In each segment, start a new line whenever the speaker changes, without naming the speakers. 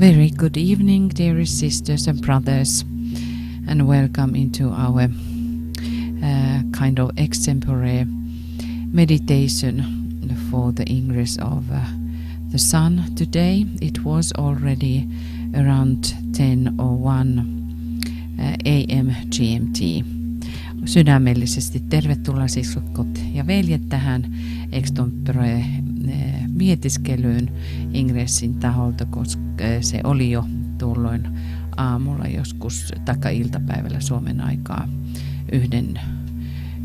Very good evening, dearest sisters and brothers, and welcome into our kind of extempore meditation for the Ingress of the Sun today. It was already around 10:01 AM GMT. Sydämellisesti tervetuloa siskot ja veljet tähän extempore mietiskelyyn Ingressin taholta, koska se oli jo tuolloin aamulla joskus iltapäivällä Suomen aikaa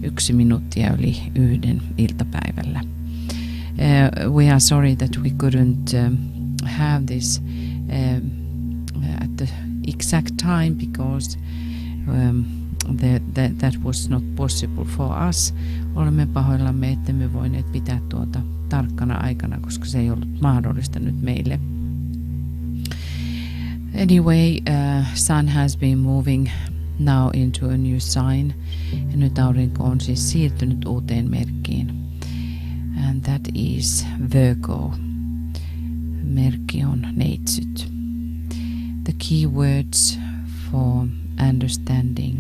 1 minuuttia yli 1 iltapäivällä. We are sorry that we couldn't have this at the exact time because that was not possible for us. Olemme pahoillamme, että me voineet pitää tuota tarkkana aikana, koska se ei ollut mahdollista nyt meille. Anyway, sun has been moving now into a new sign. Ja nyt aurinko on siis siirtynyt uuteen merkkiin. And that is Virgo. Merkki on neitsyt. The key words for understanding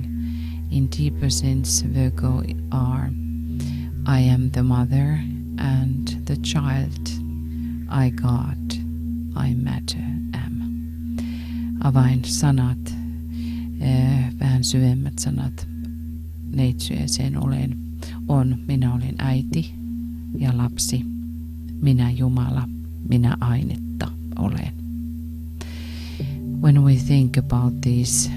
in deeper sense Virgo are: I am the mother and the child, I God, I matter, am. Avainsanat, vähän syvemmät sanat neitsyeseen on: minä olen äiti ja lapsi, minä Jumala, minä ainetta olen. When we think about these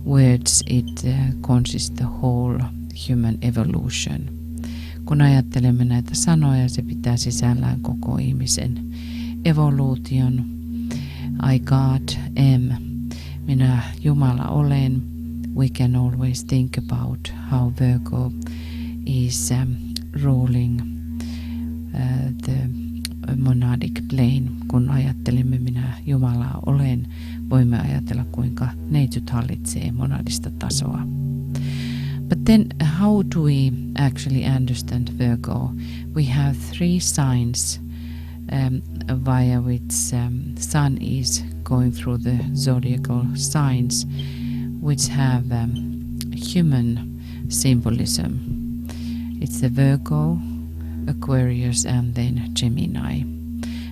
words, it consists the whole human evolution. Kun ajattelemme näitä sanoja, se pitää sisällään koko ihmisen evoluution. I God am, minä Jumala olen. We can always think about how Virgo is ruling the monadic plane. Kun ajattelemme minä Jumala olen, voimme ajatella kuinka neitsyt hallitsee monadista tasoa. But then how do we actually understand Virgo? We have 3 signs via which sun is going through the zodiacal signs which have human symbolism. It's the Virgo, Aquarius and then Gemini.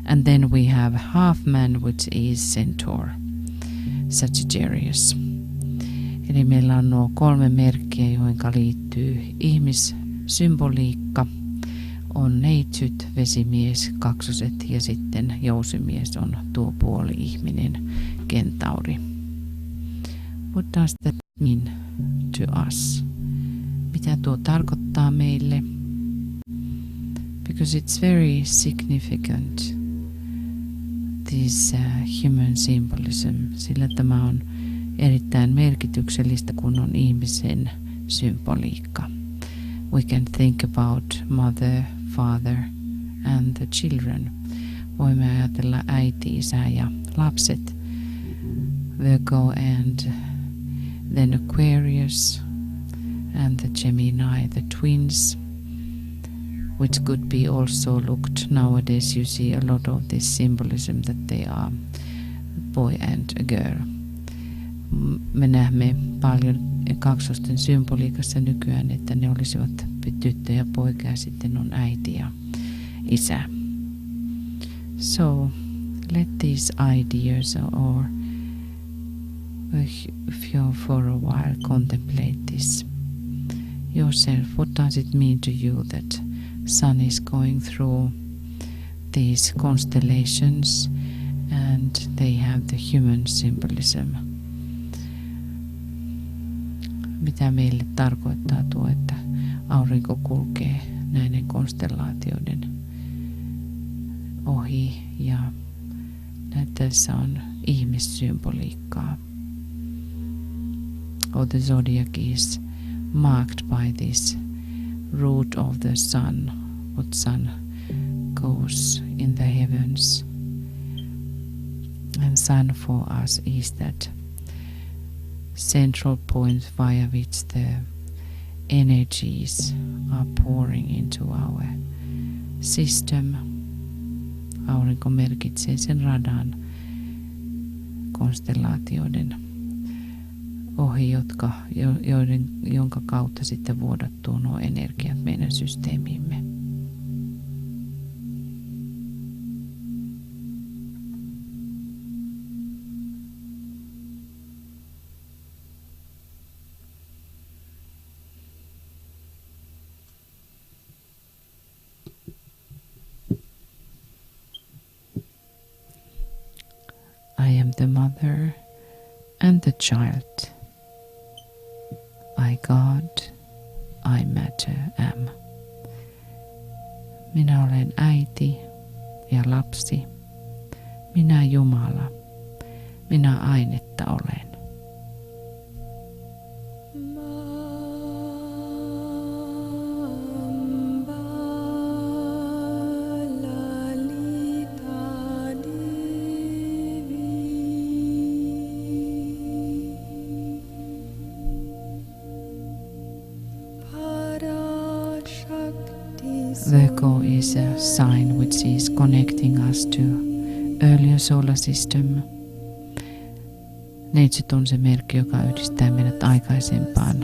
And then we have half man, which is Centaur, Sagittarius. Eli meillä on nuo 3 merkkiä, joihin liittyy ihmissymboliikka. On neitsyt, vesimies, kaksoset ja sitten jousimies on tuo puoli-ihminen, kentauri. What does that mean to us? Mitä tuo tarkoittaa meille? Because it's very significant, this human symbolism, sillä tämä on erittäin merkityksellistä, kun on ihmisen symboliikka. We can think about mother, father and the children. Voimme ajatella äiti, isä ja lapset. Virgo and then Aquarius and the Gemini, the twins, which could be also looked nowadays. You see a lot of this symbolism that they are boy and a girl. Me näemme paljon kaksosten symboliikassa nykyään, että ne olisivat tyttö ja poika ja sitten on äiti ja isä. So let these ideas or if you for a while contemplate this yourself. What does it mean to you that sun is going through these constellations and they have the human symbolism? Mitä meille tarkoittaa tuo, että aurinko kulkee näiden konstellaatioiden ohi ja tässä on ihmissymboliikkaa? Or the zodiac is marked by this root of the sun, what sun goes in the heavens. And sun for us is that central point via which the energies are pouring into our system. Aurinko merkitsee sen radan, konstellaatioiden ohi, jonka kautta sitten vuodattuu nuo energiat meidän systeemiimme. I am the mother and the child. I God, I matter am. Minä olen äiti ja lapsi. Minä Jumala. Minä ainetta olen. Virgo is a sign which is connecting us to earlier solar system. Neitsyt on se merkki, joka yhdistää meidät aikaisempaan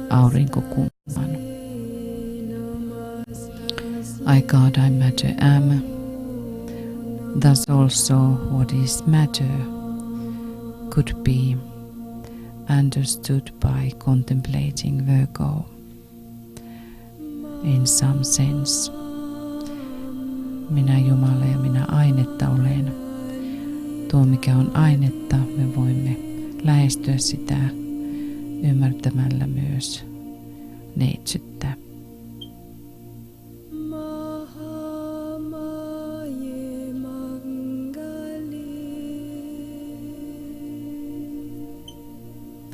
aurinkokulmaan. I God, I matter am. Thus also what is matter could be understood by contemplating Virgo. In some sense, minä Jumala ja minä ainetta olen. Tuo mikä on ainetta, me voimme lähestyä sitä ymmärtämällä myös neitsyttä.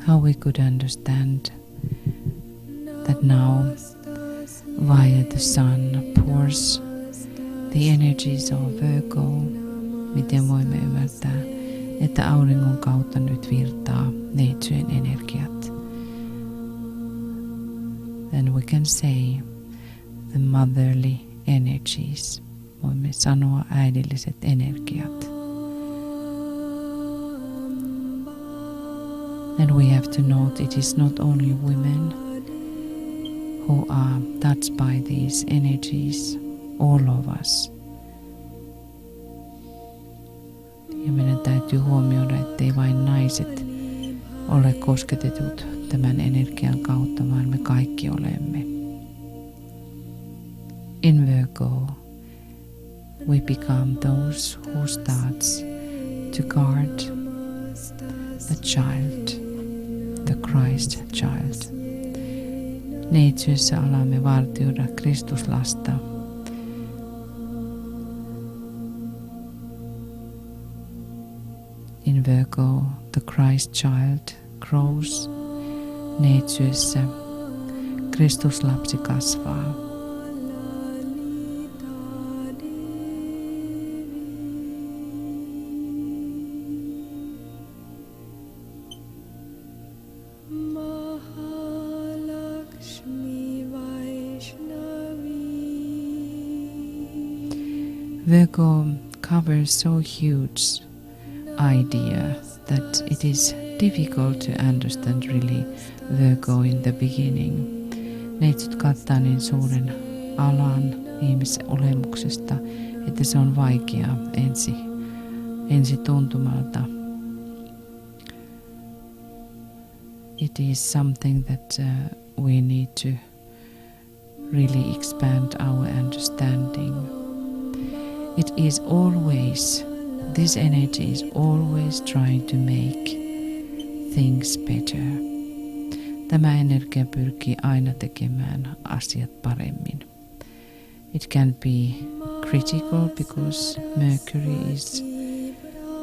How we could understand that now via the sun pours the energies of Virgo. Miten voimme ymmärtää, että auringon kautta nyt virtaa neitsyjen energiat. Then we can say the motherly energies. Voimme sanoa äidilliset energiat. And we have to note it is not only women who are touched by these energies, all of us. Ja meidän täytyy huomioida, ettei vain naiset ole kosketetut tämän energian kautta, vaan me kaikki olemme. In Virgo, we become those who starts to guard the child, the Christ child. Neitsyssä alamme vartioida Kristuslasta. In Virgo, the Christ child grows. Neitsyssä Kristuslapsi kasvaa. Virgo covers so huge idea that it is difficult to understand really Virgo in the beginning. Neitsyt kattaa niin suuren alan ihmisolemuksesta, että se on vaikea ensi tuntumalta. It is something that we need to really expand our understanding. It is always, this energy is always trying to make things better. Tämä energia pyrkii aina tekemään asiat paremmin. It can be critical because Mercury is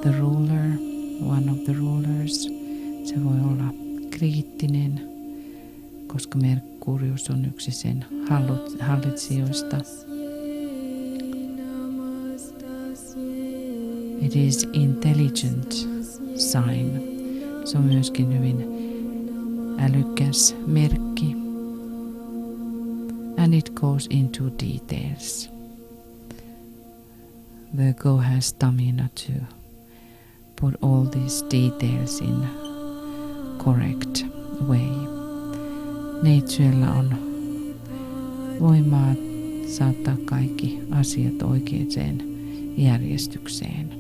the ruler, one of the rulers. Se voi olla kriittinen, koska Merkurius on yksi sen hallitsijoista. It is intelligent sign. Se on myöskin hyvin älykäs merkki. And it goes into details. Virgo has stamina to put all these details in correct way. Neitsyöllä on voimaa saattaa kaikki asiat oikeaan järjestykseen.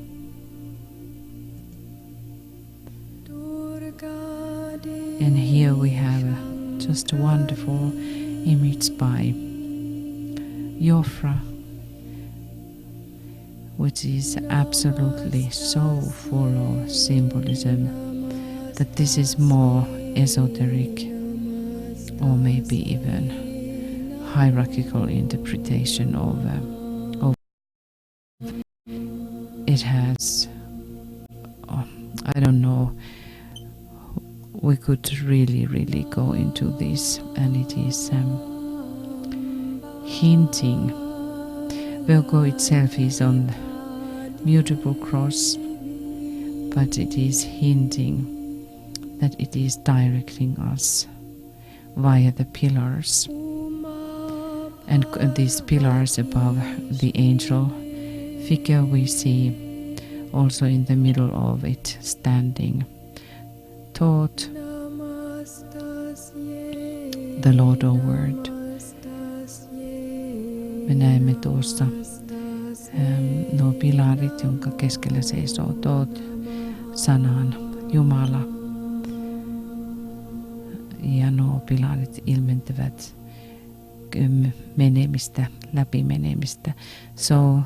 And here we have just a wonderful image by Jofra, which is absolutely so full of symbolism that this is more esoteric or maybe even hierarchical interpretation of it has, I don't know, we could really go into this, and it is hinting. Virgo itself is on the mutable cross, but it is hinting that it is directing us via the pillars, and these pillars above the angel figure we see also in the middle of it standing taught the Lord of Word. Me näemme tuossa nuo pilarit, jonka keskellä seisoo Toot, sanan Jumala. Ja nuo pilarit ilmentävät menemistä, läpimenemistä. So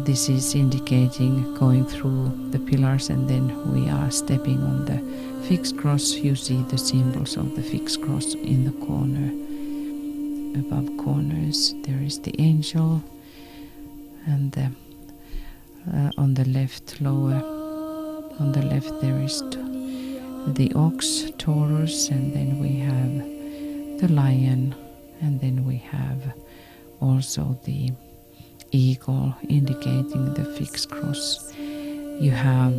this is indicating going through the pillars, and then we are stepping on the fixed cross. You see the symbols of the fixed cross in the corner. Above corners there is the angel, and on the left lower, on the left there is the ox, Taurus, and then we have the lion, and then we have also the eagle indicating the fixed cross. You have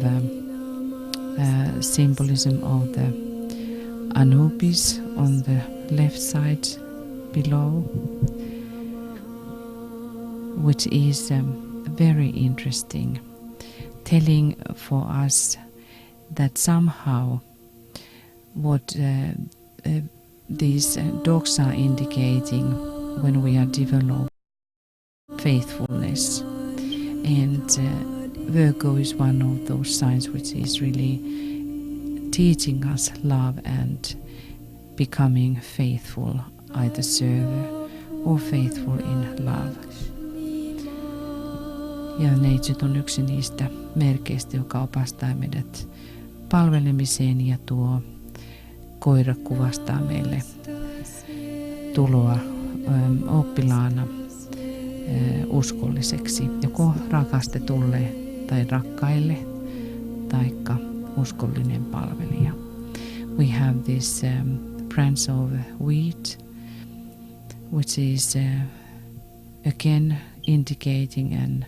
symbolism of the Anubis on the left side below, which is very interesting, telling for us that somehow what these dogs are indicating when we are developing faithfulness, and Virgo is one of those signs which is really teaching us love and becoming faithful, either server or faithful in love. Ja neitsyt on yksi niistä merkeistä, joka opastaa meidät palvelemiseen, ja tuo koira kuvastaa meille tuloa oppilaana uskolliseksi, joko rakastetulle tai rakkaille, taikka uskollinen palvelija. We have this branch of wheat, which is again indicating and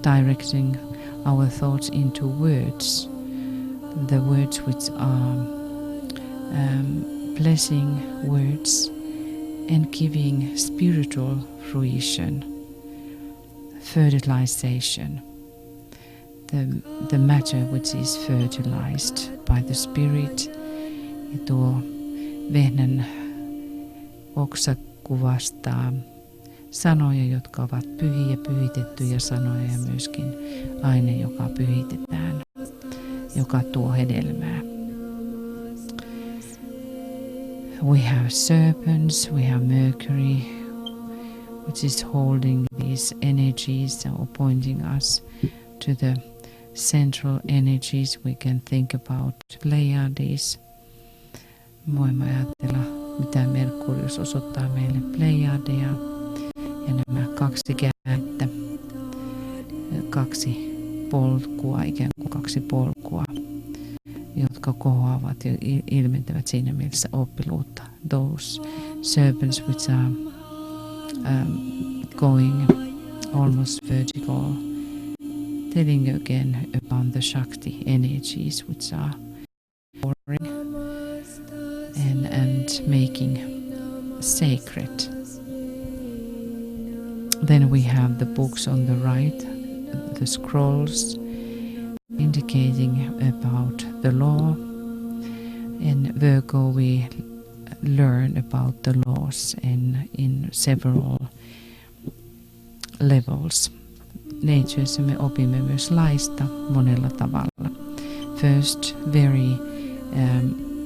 directing our thoughts into words, the words which are blessing words and giving spiritual fruition, fertilization, the matter which is fertilized by the spirit. Ja tuo vehnän oksa kuvastaa sanoja, jotka ovat pyhiä, pyhitettyjä sanoja, ja myöskin aine, joka pyhitetään, joka tuo hedelmää. We have serpents, we have Mercury, which is holding these energies or pointing us to the central energies. We can think about Pleiades. Voimme ajatella, mitä Merkurius osoittaa meille Pleiadeja, ja nämä kaksi käännettä, kaksi polkua, ikään kuin kaksi polkua, jotka kohoavat ja ilmentävät siinä mielessä oppiluutta. Those serpents which are going almost vertical, telling again about the Shakti energies which are pouring and making sacred. Then we have the books on the right, the scrolls, indicating about the law. In Virgo we learn about the laws in several levels. Natureissa me opimme myös laista monella tavalla. First, very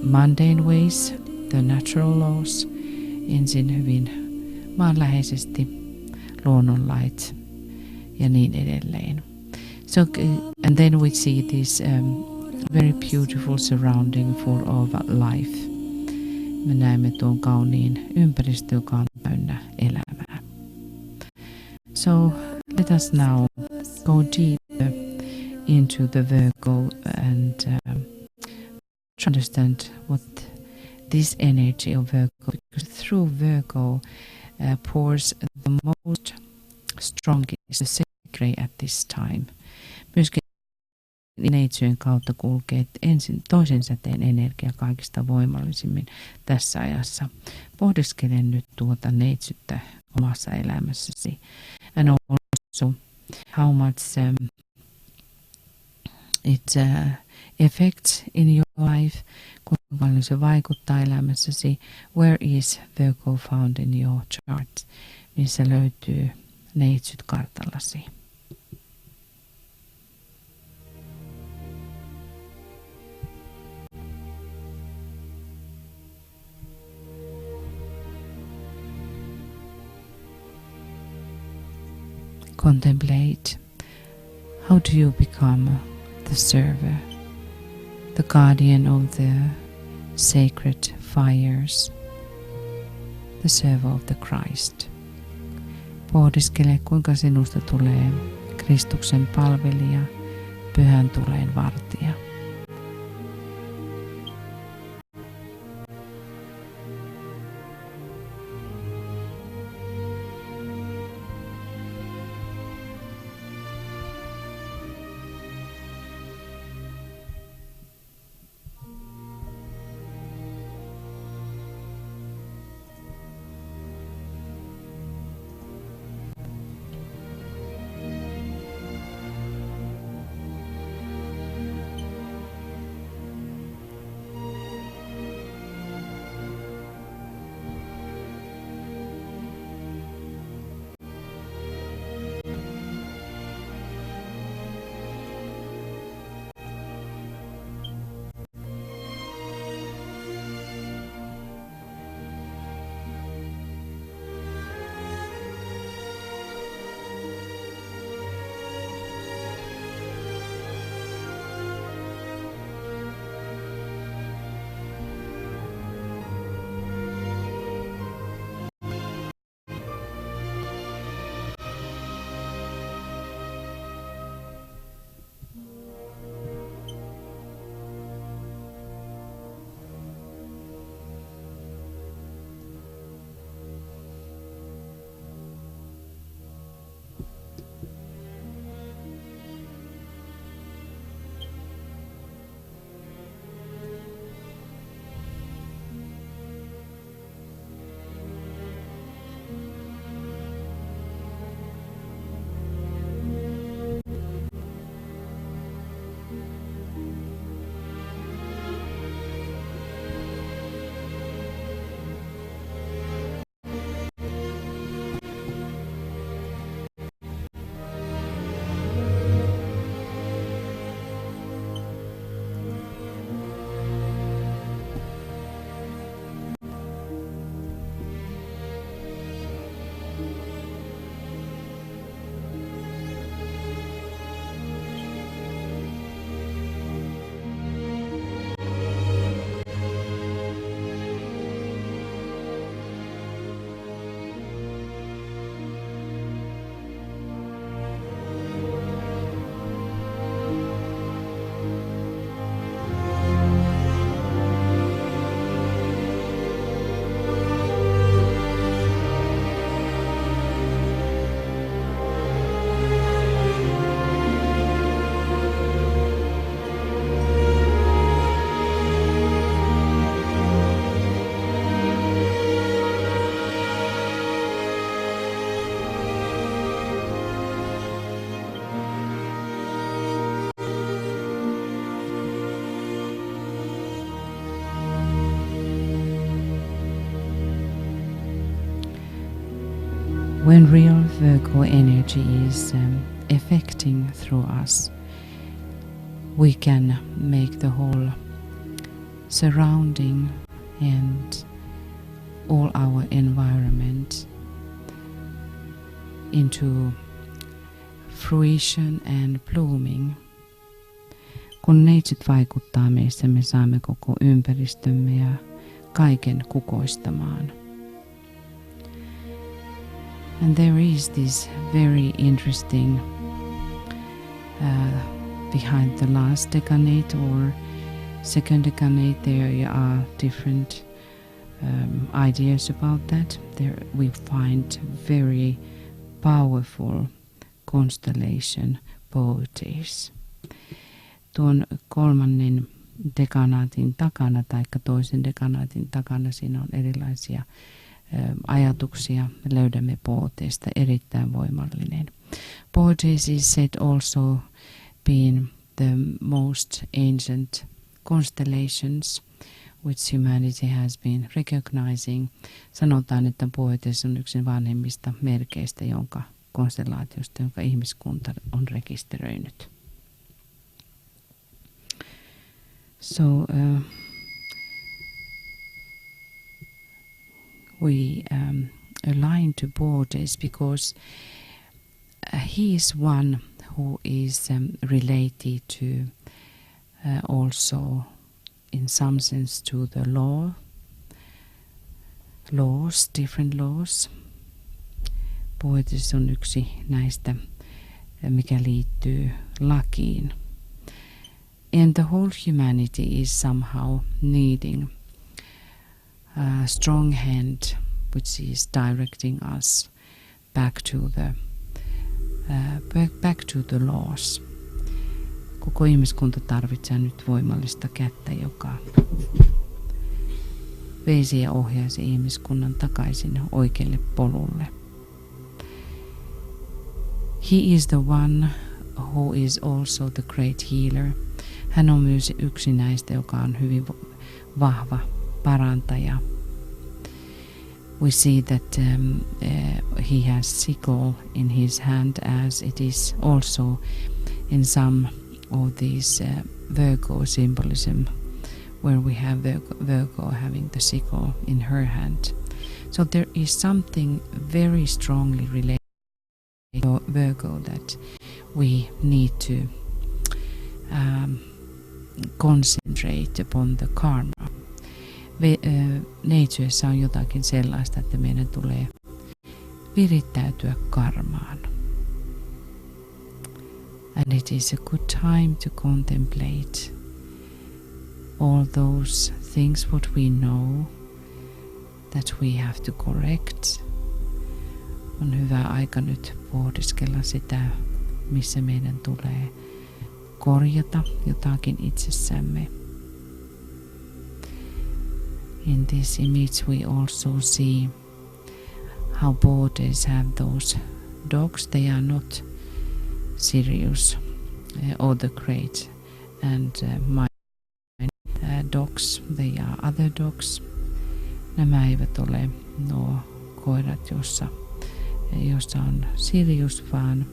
mundane ways, the natural laws. Ensin hyvin maanläheisesti luonnonlait ja niin edelleen. So, and then we see this very beautiful surrounding full of life. Me näemme tuon kauniin ympäristö, joka on täynnä elämää. So let us now go deeper into the Virgo and understand what this energy of Virgo, because through Virgo pours the most strongest, the sacred at this time. Myöskin neitsyen kautta kulkee ensin toisen säteen energia kaikista voimallisimmin tässä ajassa. Pohdiskele nyt tuota neitsyttä omassa elämässäsi. And also how much it affects in your life, kuinka paljon se vaikuttaa elämässäsi. Where is Virgo found in your chart? Missä löytyy neitsyt kartallasi? Contemplate, how do you become the server, the guardian of the sacred fires, the server of the Christ. Pohdiskele, kuinka sinusta tulee Kristuksen palvelija, pyhän tuleen vartija. when real Virgo energy is affecting through us, we can make the whole surrounding and all our environment into fruition and blooming. Kun neitsyt vaikuttaa meissä, me saamme koko ympäristömme ja kaiken kukoistamaan. And there is this very interesting behind the last decade or second decade, there are different ideas about that. There we find very powerful constellation bodies. Tuon kolmannen dekanaatin takana tai toisen dekanaatin takana siinä on erilaisia ajatuksia. Löydämme Booteista erittäin voimallinen. Bootes is said also being the most ancient constellations which humanity has been recognizing. Sanotaan, että Bootes on yksi vanhimmista merkeistä, konstellaatiosta, jonka ihmiskunta on rekisteröinyt. So we align to Bootes because he is one who is related to also in some sense to the laws, different laws. Bootes on yksi näistä, mikä liittyy lakiin. And the whole humanity is somehow needing a strong hand which is directing us back to the laws. Koko ihmiskunta tarvitsee nyt voimallista kättä, joka veisi ja ohjaisi ihmiskunnan takaisin oikealle polulle. He is the one who is also the great healer. Hän on myös yksi näistä, joka on hyvin vahva parantaja. We see that he has sickle in his hand, as it is also in some of these Virgo symbolism, where we have Virgo having the sickle in her hand. So there is something very strongly related to Virgo that we need to concentrate upon the karma. Neitsyessä on jotakin sellaista, että meidän tulee virittäytyä karmaan. And it is a good time to contemplate all those things what we know that we have to correct. On hyvä aika nyt pohdiskella sitä, missä meidän tulee korjata jotakin itsessämme. In this image we also see how Bootes have those dogs. They are not Sirius or the great and my dogs. They are other dogs. Nämä eivät ole nuo koirat, jossa on Sirius, vaan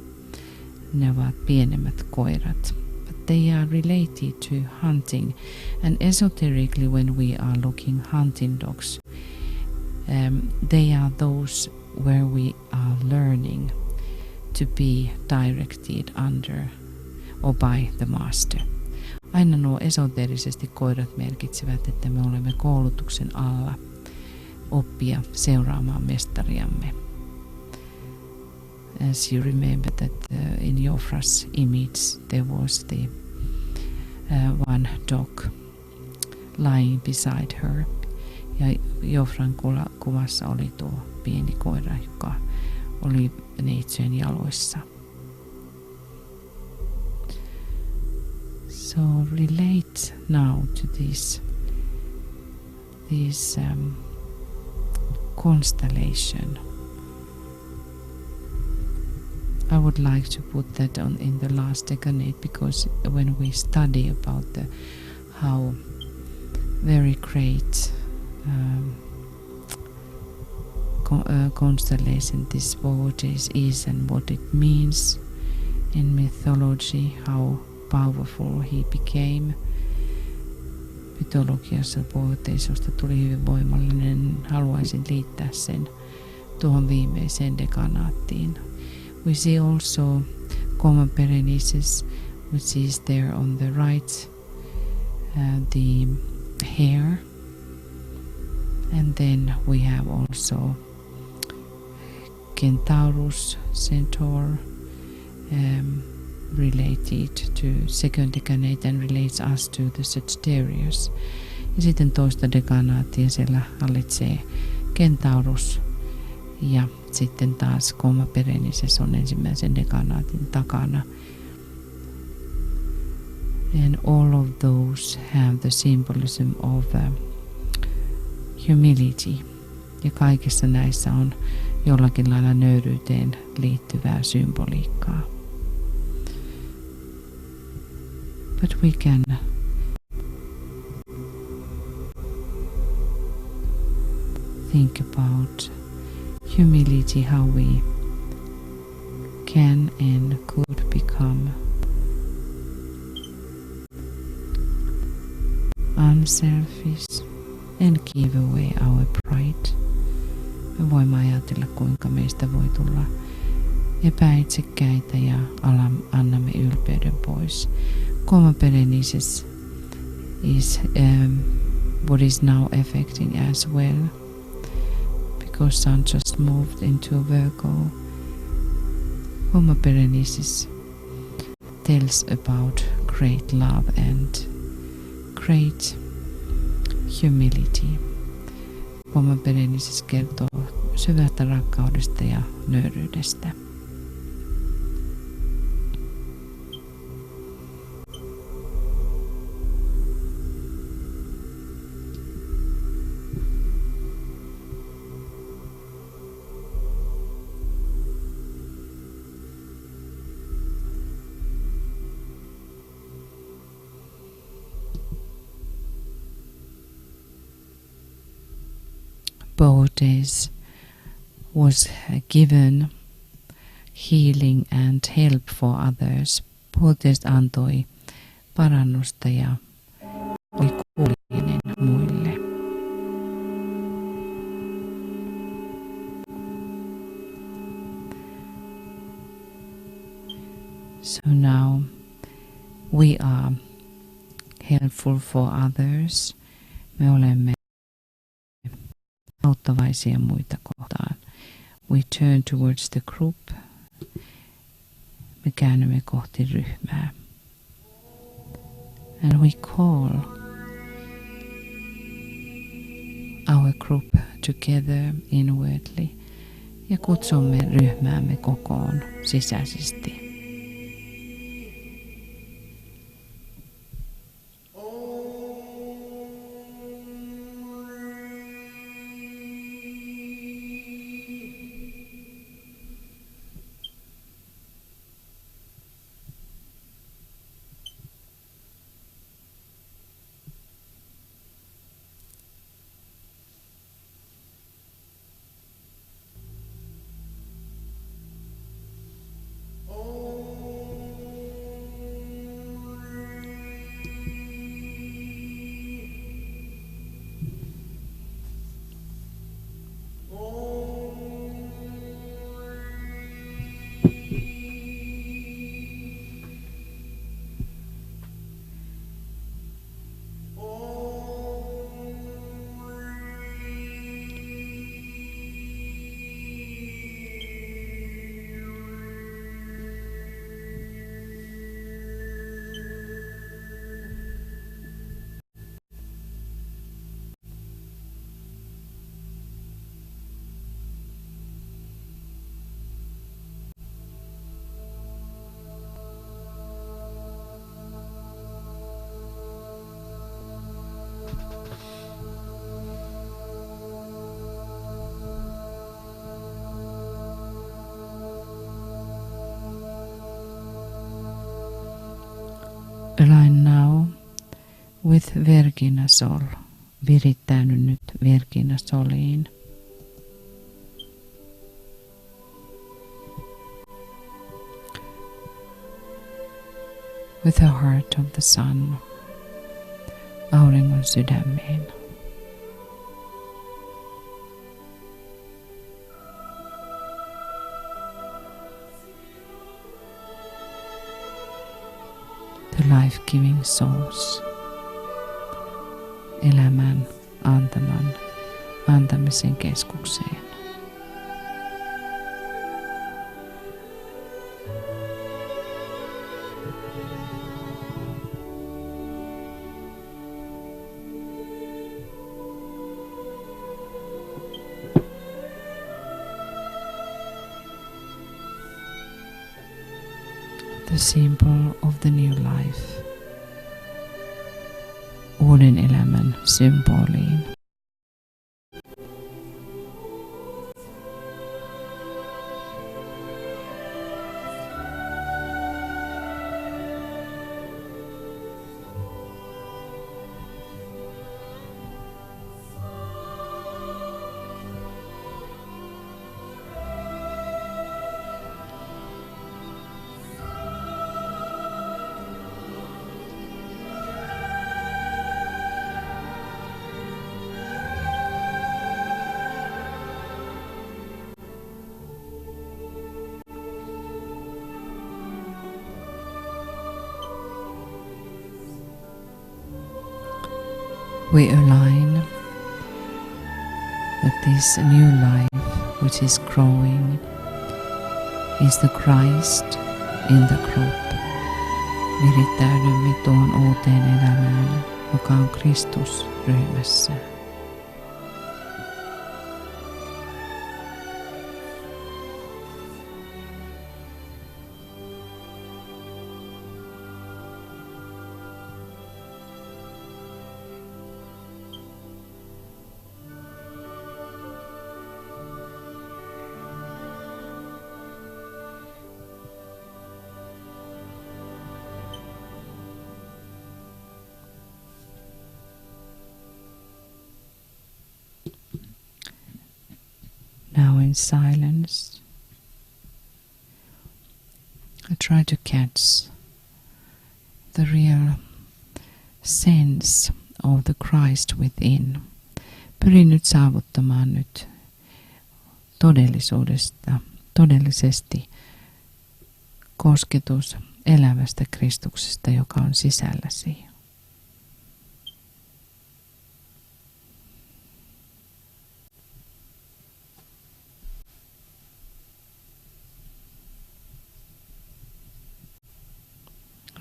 ne ovat pienemmät koirat. But they are related to hunting, and esoterically when we are looking hunting dogs, they are those where we are learning to be directed under or by the master. Aina nuo esoterisesti koirat merkitsevät, että me olemme koulutuksen alla oppia seuraamaan mestariamme. As you remember that in Jofra's image there was the one dog lying beside her. Ja Jofran kuvassa oli tuo pieni koira, joka oli neitsyön jaloissa. So relate now to this constellation. I would like to put that on in the last decade, because when we study about how very great constellation this Voyages is and what it means in mythology, how powerful he became. Mytologiassa Voyageista tuli hyvin voimallinen. Haluaisin liittää sen tuohon viimeiseen dekanaattiin. We see also Coma Berenices, which is there on the right, the hair, and then we have also Centaurus, Centaur, related to second decanate and relates us to the Sagittarius. Ja sitten toista dekanaattia siellä hallitsee Centaurus. Ja sitten taas Coma Berenices on ensimmäisen dekanaatin takana. And all of those have the symbolism of humility. Ja kaikissa näissä on jollakin lailla nöyryyteen liittyvää symboliikkaa. But we can think about humility, how we can and could become unselfish and give away our pride. Me voimme ajatella, kuinka meistä voi tulla epäitsekkäitä ja annamme ylpeyden pois. Coma Berenices is what is now affecting as well, because Sun just moved into Virgo. Coma Berenices tells about great love and great humility. Coma Berenices kertoo syvästä rakkaudesta ja nöyryydestä. Voyages was given healing and help for others. Voyages antoi parannusta ja oli kuulijainen muille. So now we are helpful for others. Me olemme auttavaisia muita kohtaan. We turn towards the group. Me käännymme kohti ryhmää. And we call our group together inwardly. Ja kutsumme ryhmäämme kokoon sisäisesti. Align now with Virgina Sol. Virittäydy nyt Virgina Soliin. with the heart of the sun, auringon sydämeen. The life-giving source, elämän antamisen keskukseen. The symbol of the new life, uuden elämän symboliin. We align that this new life which is growing is the Christ in the group. Virittäydymme tuon uuteen elämään, joka on Kristus ryhmässä. Now in silence, I try to catch the real sense of the Christ within. Pyrin nyt saavuttamaan nyt todellisesti kosketus elävästä Kristuksesta, joka on sisälläsi.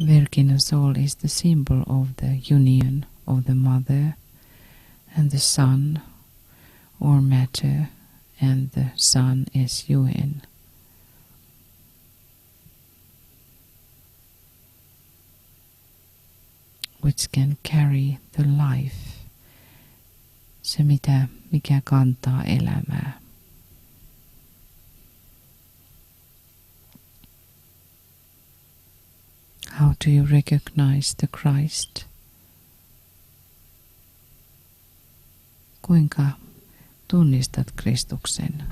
Virgin soul is the symbol of the union of the mother and the son, or matter, and the son is UN. Which can carry the life, se mikä kantaa elämää. How do you recognize the Christ? Kuinka tunnistat Kristuksen?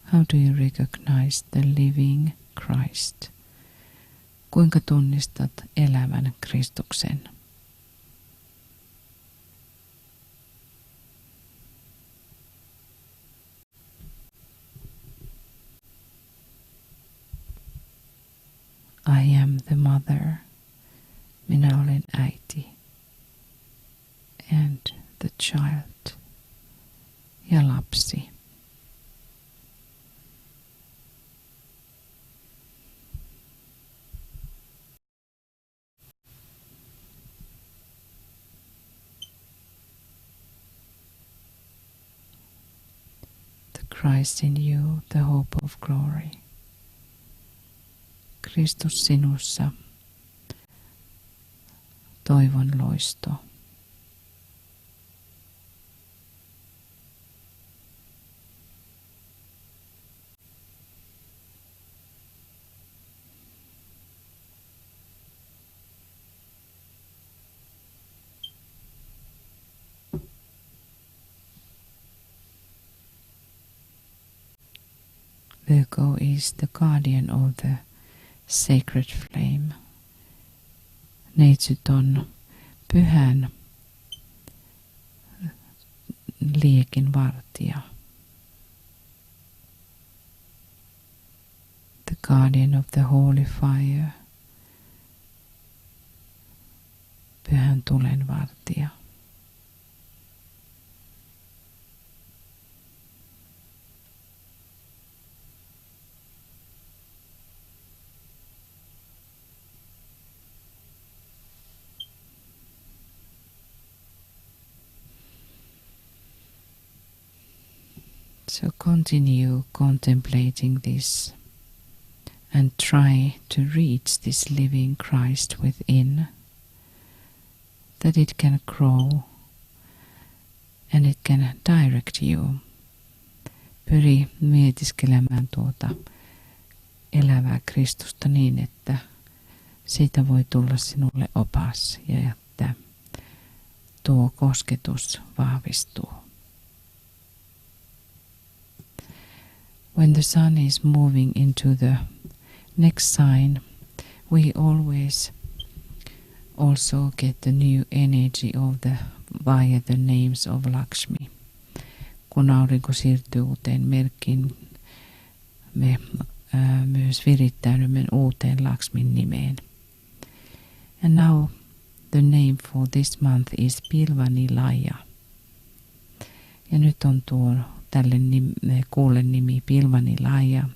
How do you recognize the living Christ? Kuinka tunnistat elävän Kristuksen? I am the mother, minä olen äiti, and the child, ja lapsi. The Christ in you, the hope of glory. Kristus sinussa, toivon loisto. Virgo is the guardian of the sacred flame. Neitsyt on pyhän liekin vartija. The guardian of the holy fire. Pyhän tulen vartija. So continue contemplating this and try to reach this living Christ within, that it can grow and it can direct you. Pyri mietiskelemään tuota elävää Kristusta niin, että siitä voi tulla sinulle opas ja että tuo kosketus vahvistuu. When the sun is moving into the next sign, we always also get the new energy via the names of Lakshmi. Kun aurinko siirtyy uuteen merkkiin, me myös virittäydymme uuteen Lakshmin nimeen. And now the name for this month is Pilvanilaya. Ja nyt on tuo tälle kuulen nimi Pilvanilaya.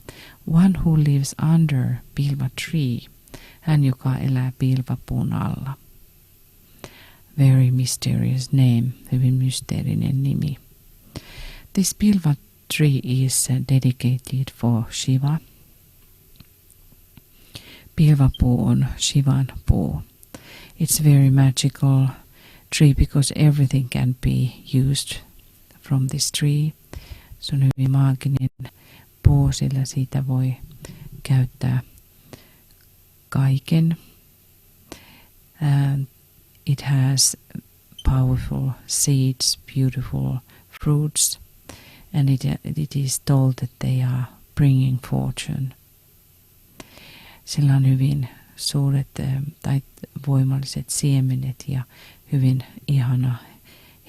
One who lives under Pilva tree. Hän, joka elää pilvapuun alla. Very mysterious name. Hyvin mysteerinen nimi. This Pilva tree is dedicated for Shiva. Pilvapuu on Shivan puu. It's very magical tree because everything can be used from this tree. Se on hyvin maaginen puu, sillä siitä voi käyttää kaiken. It has powerful seeds, beautiful fruits, and it is told that they are bringing fortune. Sillä on hyvin suuret tai voimalliset siemenet ja hyvin ihana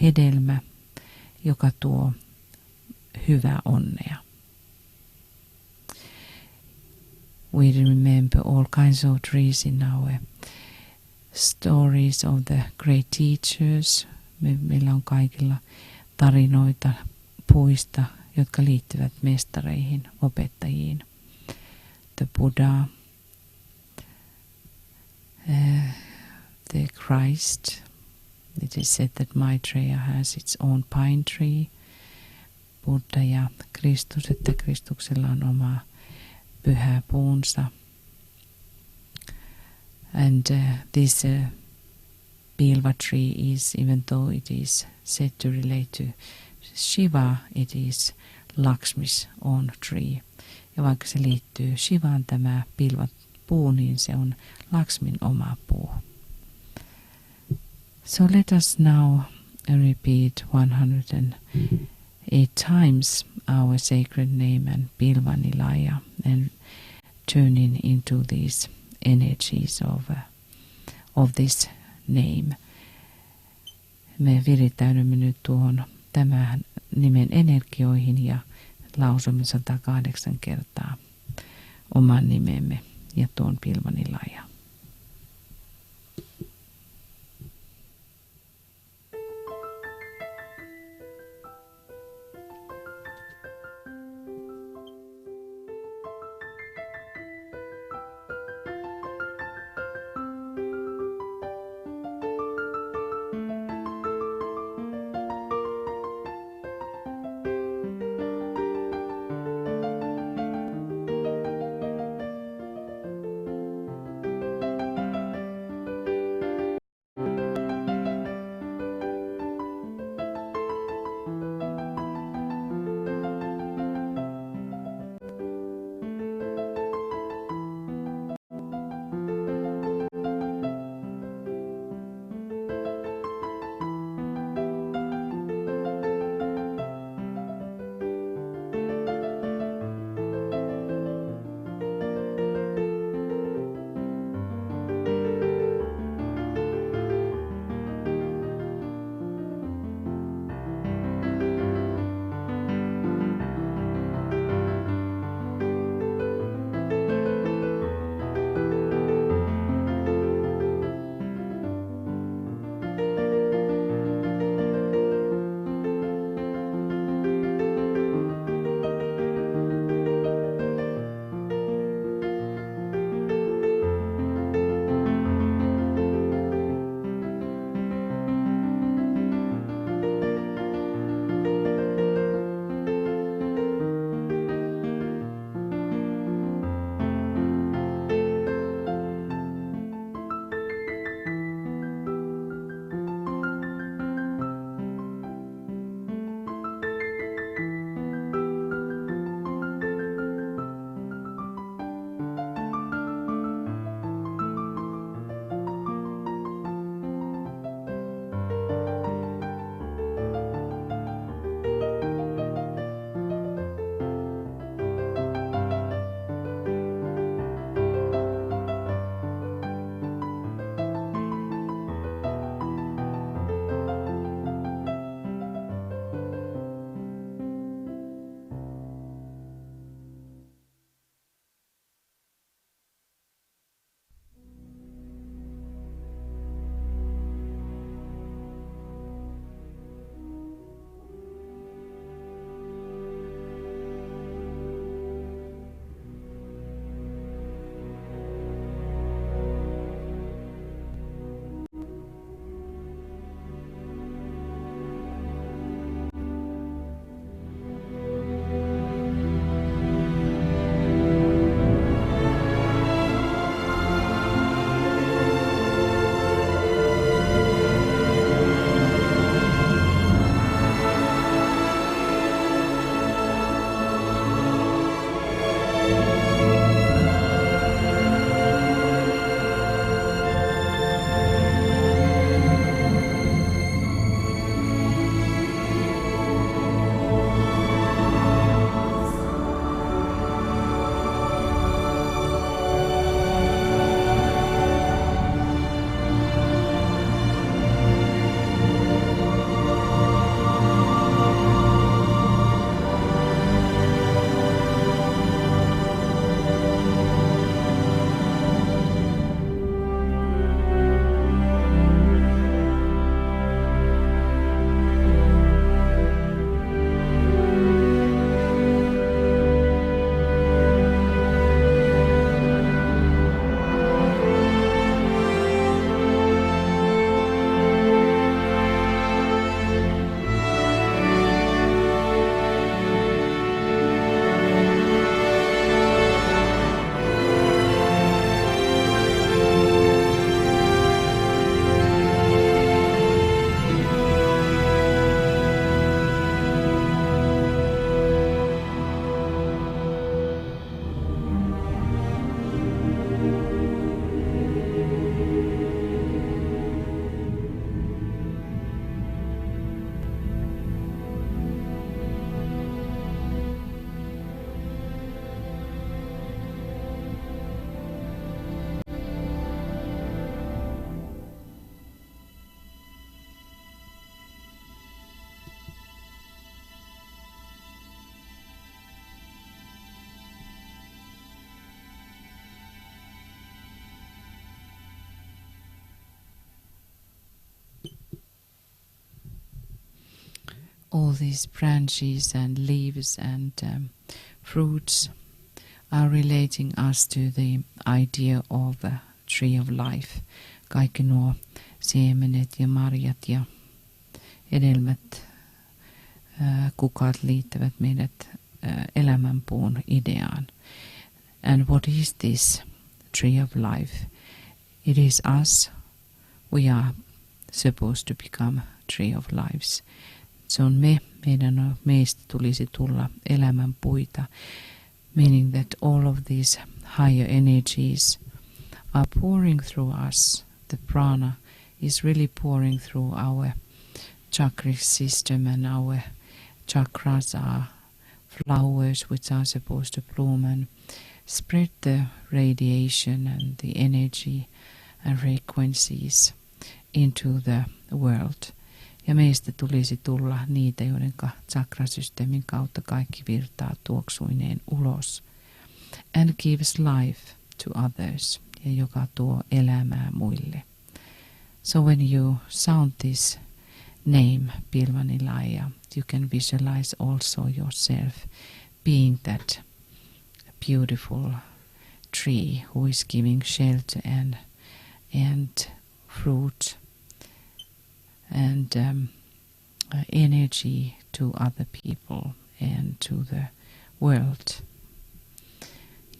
hedelmä, joka tuo hyvää onnea. We remember all kinds of trees in our stories of the great teachers. Meillä on kaikilla tarinoita puista, jotka liittyvät mestareihin, opettajiin. The Buddha, the Christ. It is said that Maitreya has its own pine tree. Buddha ja Kristus, että Kristuksella on oma pyhä puunsa. And this Pilva tree is, even though it is said to relate to Shiva, it is Lakshmi's own tree. Ja vaikka se liittyy Shivaan tämä Pilva puu, niin se on Lakshmin oma puu. So let us now repeat 108 times our sacred name and Pilvanilaya and turning into these energies of this name. Me virittäydymme nyt tuohon tämän nimen energioihin ja lausumme 108 kertaa oman nimemme ja tuon Pilvanilaya. all these branches and leaves and fruits are relating us to the idea of a tree of life. Kaikki nuo siemenet ja marjat ja hedelmät, kukat liittävät meidät elämänpuun ideaan. And what is this tree of life? It is us. We are supposed to become tree of lives. Se on meistä tulisi tulla elämän puita, meaning that all of these higher energies are pouring through us. The prana is really pouring through our chakra system, and our chakras are flowers which are supposed to bloom and spread the radiation and the energy and frequencies into the world. Ja meistä tulisi tulla niitä, joiden chakrasysteemin kautta kaikki virtaa tuoksuineen ulos. And gives life to others. Ja joka tuo elämää muille. So when you sound this name, Pilvanilaya, you can visualize also yourself being that beautiful tree who is giving shelter and fruit and energy to other people and to the world.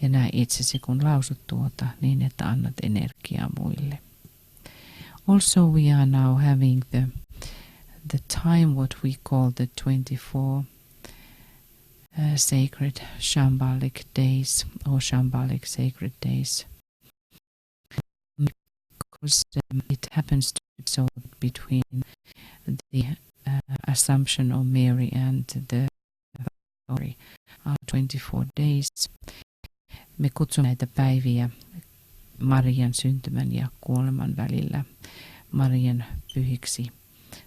Ja näe itsesi, kun lausut tuota, niin että annat energiaa muille. Also we are now having the time what we call the 24 sacred Shambhalic days or Shambhalic sacred days. Because it happens to be so between the Assumption of Mary and the story are 24 days. Me kutsumme näitä päiviä Marian syntymän ja kuoleman välillä Marian pyhiksi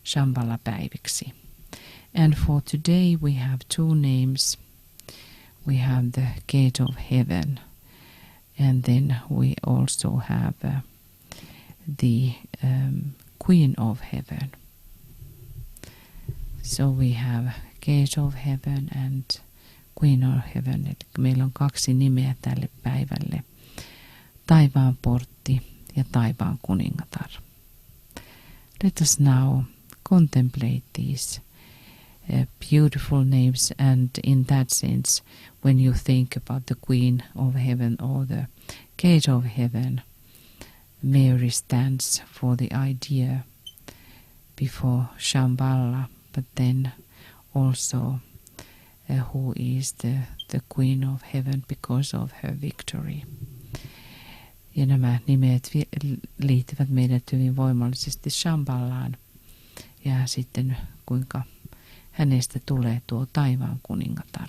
Shambhala-päiviksi. And for today we have two names. We have the Gate of Heaven, and then we also have the Queen of Heaven. So we have Gate of Heaven and Queen of Heaven. Eli meillä on kaksi nimeä tälle päivälle. Taivaan portti ja taivaan kuningatar. Let us now contemplate these beautiful names, and in that sense, when you think about the Queen of Heaven or the Gate of Heaven, Mary stands for the idea before Shambhala, but then also who is the Queen of Heaven because of her victory. Ja nämä nimet liittyvät meidät hyvin voimallisesti Shambhalaan ja sitten kuinka hänestä tulee tuo taivaan kuningatar.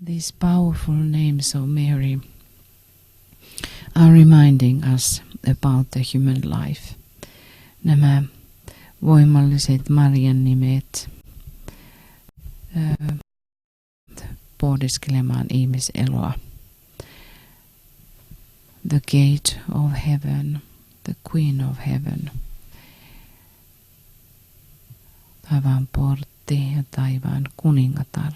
These powerful names of Mary are reminding us about the human life. Nämä voimalliset Marian nimet pohdiskelemaan ihmiseloa. The gate of heaven, the queen of heaven. Taivaan portti ja taivaan kuningatar.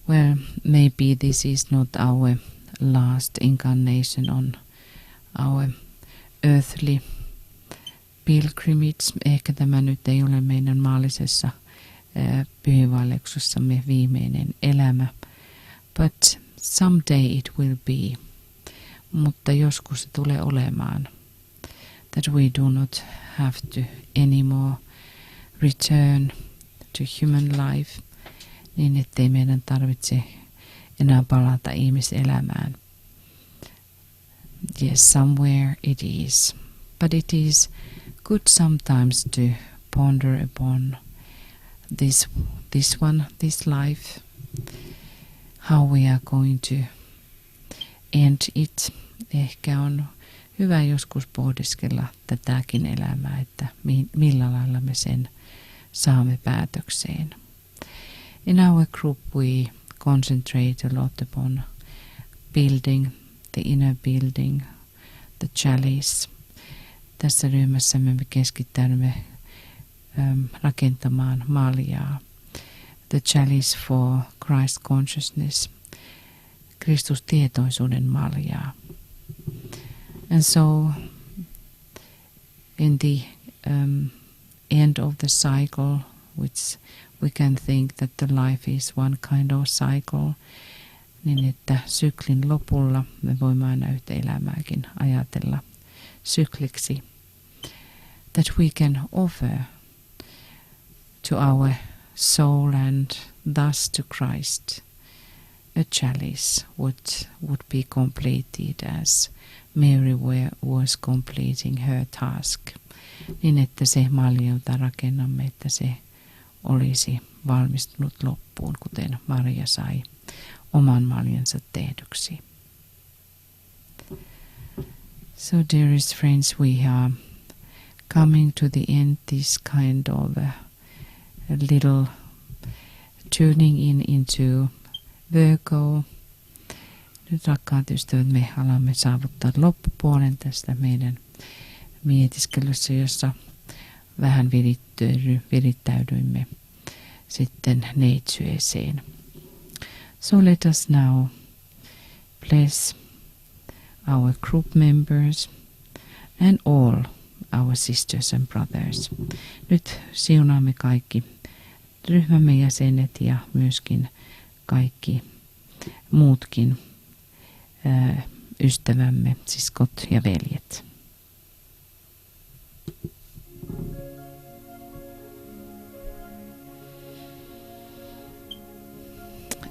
Well, maybe this is not our last incarnation on our earthly pilgrimage. Ehkä tämä nyt ei ole meidän maallisessa pyhiinvaelluksussamme viimeinen elämä. But someday it will be. Mutta joskus se tulee olemaan. That we do not have to anymore return to human life. Niin ettei meidän tarvitse enää palata ihmiselämään. Yes, somewhere it is. But it is good sometimes to ponder upon this life, how we are going to end it. Ehkä on hyvä joskus pohdiskella tätäkin elämää, että millä lailla me sen saamme päätökseen. In our group we concentrate a lot upon building, the inner building, the chalice. Tässä ryhmässä me keskittäydymme rakentamaan maljaa. The chalice for Christ consciousness. Kristustietoisuuden maljaa. And so in the end of the cycle, which we can think that the life is one kind of cycle, niin että syklin lopulla me voimme aina yhtä elämääkin ajatella sykliksi. That we can offer to our soul and thus to Christ a chalice would be completed as Mary was completing her task. Niin että se malja, jota rakennamme, että se olisi valmistunut loppuun, kuten Maria sai oman maljansa tehdyksi. So dearest friends, we are coming to the end, this kind of a little tuning into Virgo. Nyt rakkaat ystävät, me alamme saavuttaa loppupuolen tästä meidän mietiskelyssä, jossa vähän virittäydyimme sitten neitsyeseen. So let us now bless our group members and all our sisters and brothers. Nyt siunaamme kaikki ryhmämme jäsenet ja myöskin kaikki muutkin ystävämme, siskot ja veljet.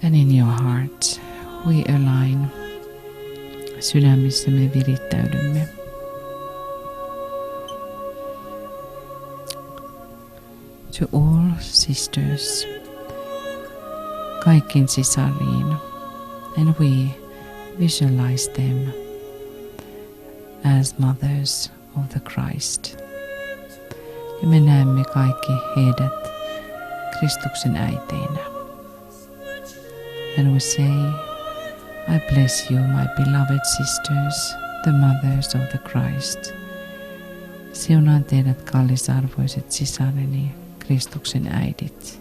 And in your heart we align. Sydämissämme virittäydymme. To all sisters, kaikkiin sisariin, and we visualize them as mothers of the Christ. Ja me näemme kaikki heidät Kristuksen äiteinä. And we say, I bless you, my beloved sisters, the mothers of the Christ. Siunaan teidät kallisarvoiset sisareni, Kristuksen äidit.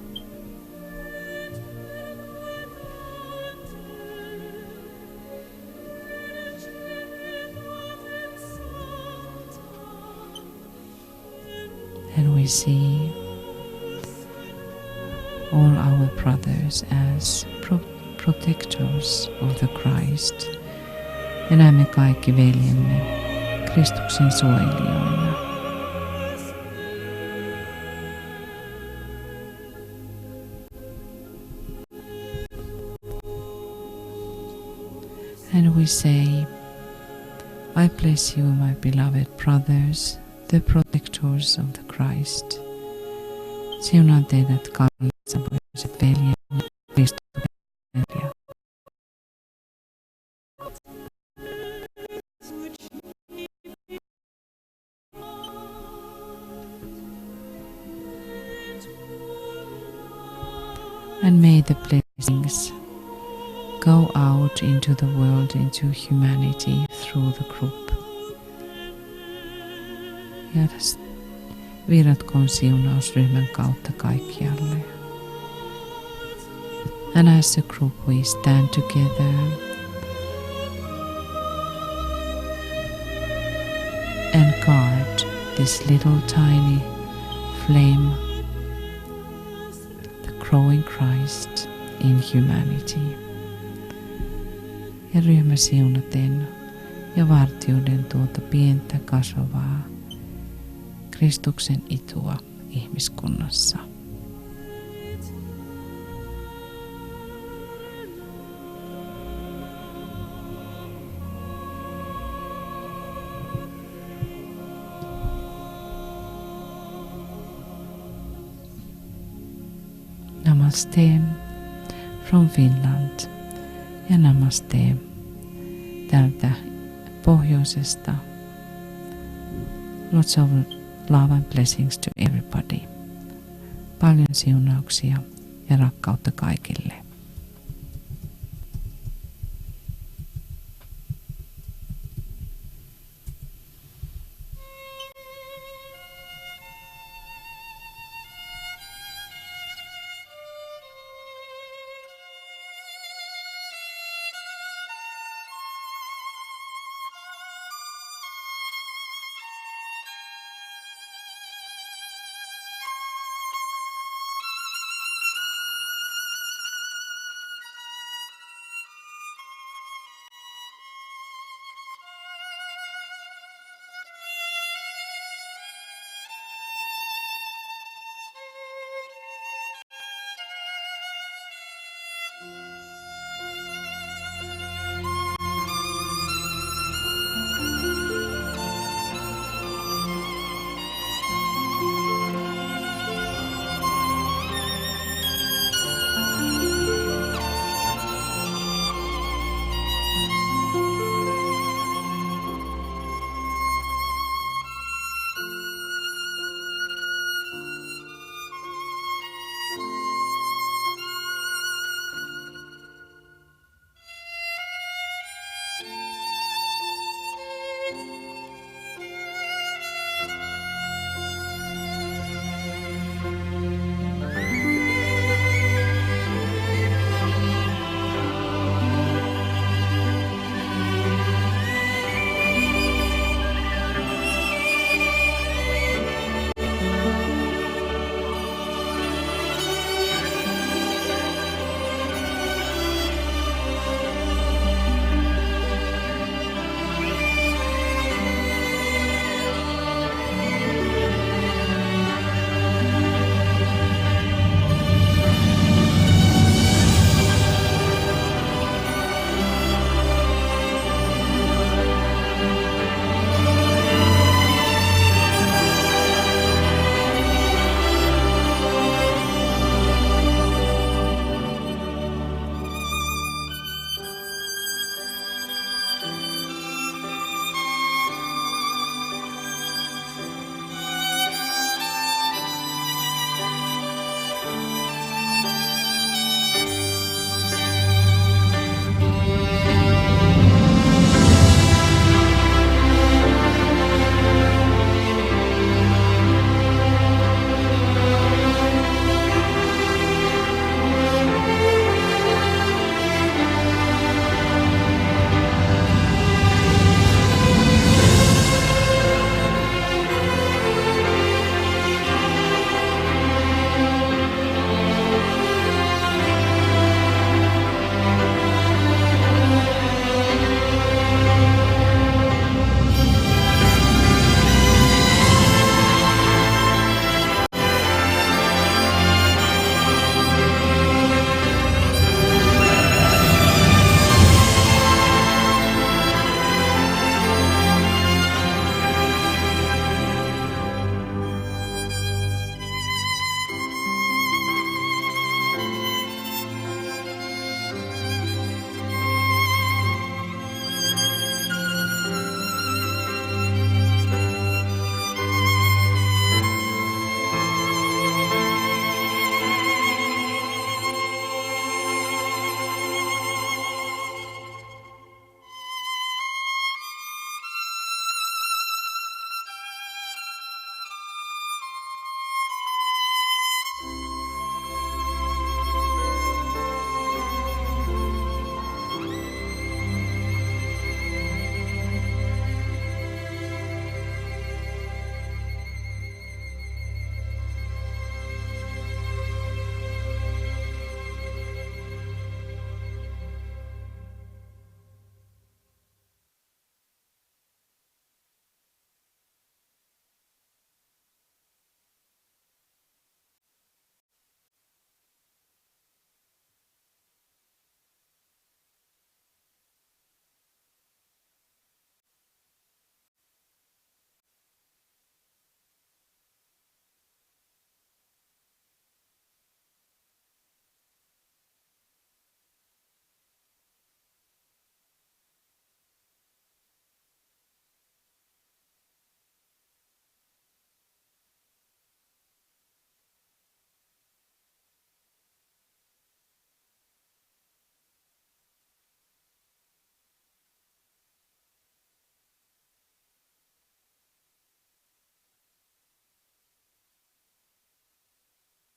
And we see all our brothers as protectors of the Christ. Ja näemme kaikki veljemme Kristuksen suojelijoina. And we say, I bless you, my beloved brothers, the protectors of the Christ. Siunaan teidät kallisarvoiset And may the blessings go out into the world, into humanity through the group. Ja virratkoon siunaus ryhmän kautta kaikkialle. And as a group we stand together and guard this little tiny flame, the growing Christ in humanity. Ja ryhmä siunaten ja vartiuden tuota pientä kasvavaa Kristuksen itua ihmiskunnassa. Namaste from Finland ja namaste täältä pohjoisesta. Lots of love and blessings to everybody. Paljon siunauksia ja rakkautta kaikille.